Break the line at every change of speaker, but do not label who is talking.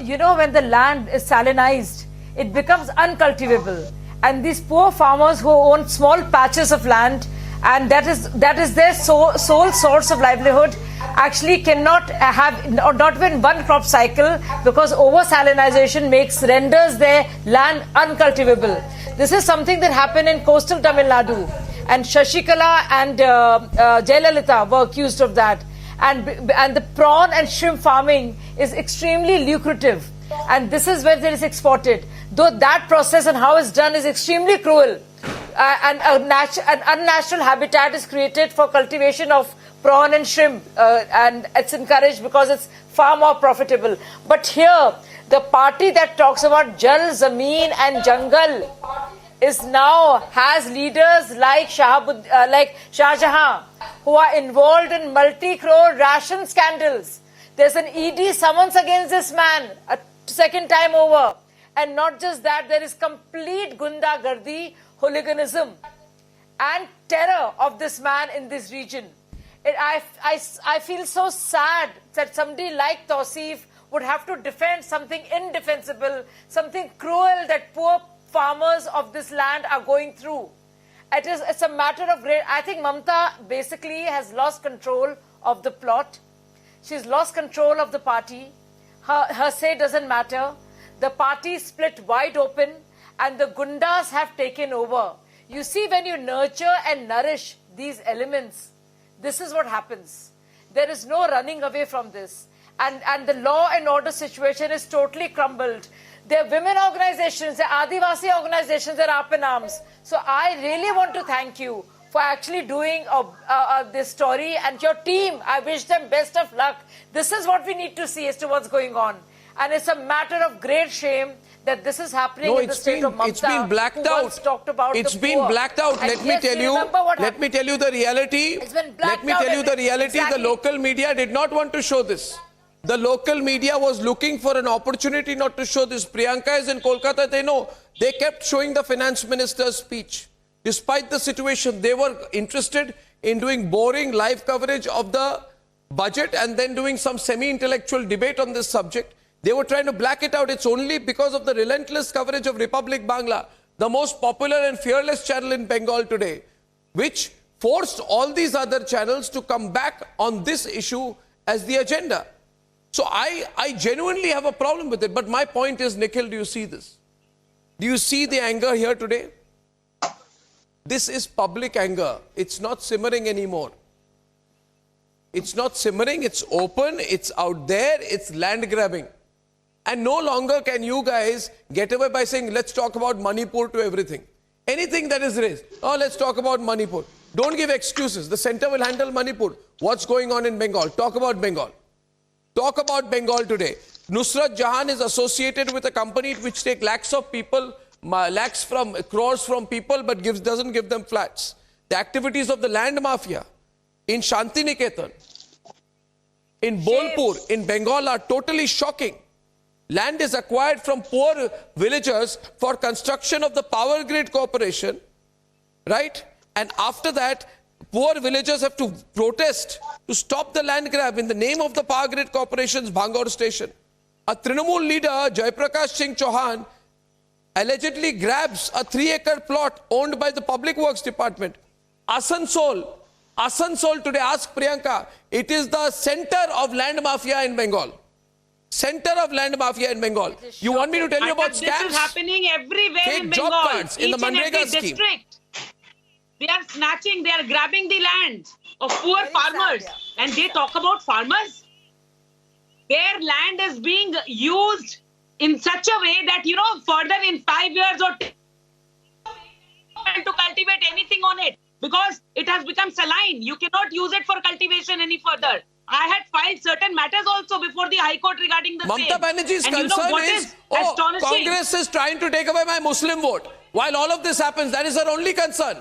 when the land is salinized, it becomes uncultivable. And these poor farmers who own small patches of land, and that is their sole source of livelihood, actually cannot have not even one crop cycle, because over salinization renders their land uncultivable. This is something that happened in coastal Tamil Nadu, and Shashikala and Jayalalitha were accused of that. And the prawn and shrimp farming is extremely lucrative, and this is where it is exported. Though that process and how it's done is extremely cruel, and an unnatural habitat is created for cultivation of prawn and shrimp, and it's encouraged because it's far more profitable. But here, the party that talks about Jal, Zameen and Jungle has leaders like Shah Jahan, who are involved in multi-crore ration scandals. There's an ED summons against this man a second time over. And not just that, there is complete gundagardi, hooliganism and terror of this man in this region. I feel so sad that somebody like Tausif would have to defend something indefensible, something cruel that poor farmers of this land are going through. It's a matter of great... I think Mamta basically has lost control of the plot. She's lost control of the party. Her say doesn't matter. The party is split wide open, and the gundas have taken over. You see, when you nurture and nourish these elements, this is what happens. There is no running away from this. And the law and order situation is totally crumbled. There are women organizations, there are Adivasi organizations that are up in arms. So I really want to thank you for actually doing this story, and your team. I wish them best of luck. This is what we need to see as to what's going on. And it's a matter of great shame that this is happening in the state of Mamta.
It's been blacked out.
Talked about
it's been blacked out. Let me tell you the reality. Let me tell you the reality. Exactly. The local media did not want to show this. The local media was looking for an opportunity not to show this. Priyanka is in Kolkata. They know. They kept showing the finance minister's speech. Despite the situation, they were interested in doing boring live coverage of the budget and then doing some semi-intellectual debate on this subject. They were trying to black it out. It's only because of the relentless coverage of Republic Bangla, the most popular and fearless channel in Bengal today, which forced all these other channels to come back on this issue as the agenda. So I genuinely have a problem with it. But my point is, Nikhil, do you see this? Do you see the anger here today? This is public anger. It's not simmering anymore. It's not simmering. It's open. It's out there. It's land grabbing. And no longer can you guys get away by saying, let's talk about Manipur to everything. Anything that is raised, oh, let's talk about Manipur. Don't give excuses. The center will handle Manipur. What's going on in Bengal? Talk about Bengal. Talk about Bengal today. Nusrat Jahan is associated with a company which takes lakhs of people, crores from people, but doesn't give them flats. The activities of the land mafia in Shantiniketan, in Bolpur, in Bengal are totally shocking. Land is acquired from poor villagers for construction of the power grid corporation, right? And after that, poor villagers have to protest to stop the land grab in the name of the power grid corporation's Bhangaur station. A Trinamool leader, Jaiprakash Singh Chauhan, allegedly grabs a 3-acre plot owned by the Public Works Department. Asansol today, ask Priyanka, it is the center of land mafia in Bengal. Center of land mafia in Bengal. You want me to tell you about scams?
This is happening everywhere in Bengal.
Job cards in the Manrega scheme.
District. They are snatching, they are grabbing the land of poor farmers. And they talk about farmers. Their land is being used in such a way that, further in 5 years or 10 to cultivate anything on it. Because it has become saline. You cannot use it for cultivation any further. I had filed certain matters also before the High Court regarding the same.
Mamta Banerjee's concern is, Congress is trying to take away my Muslim vote. While all of this happens, that is her only concern.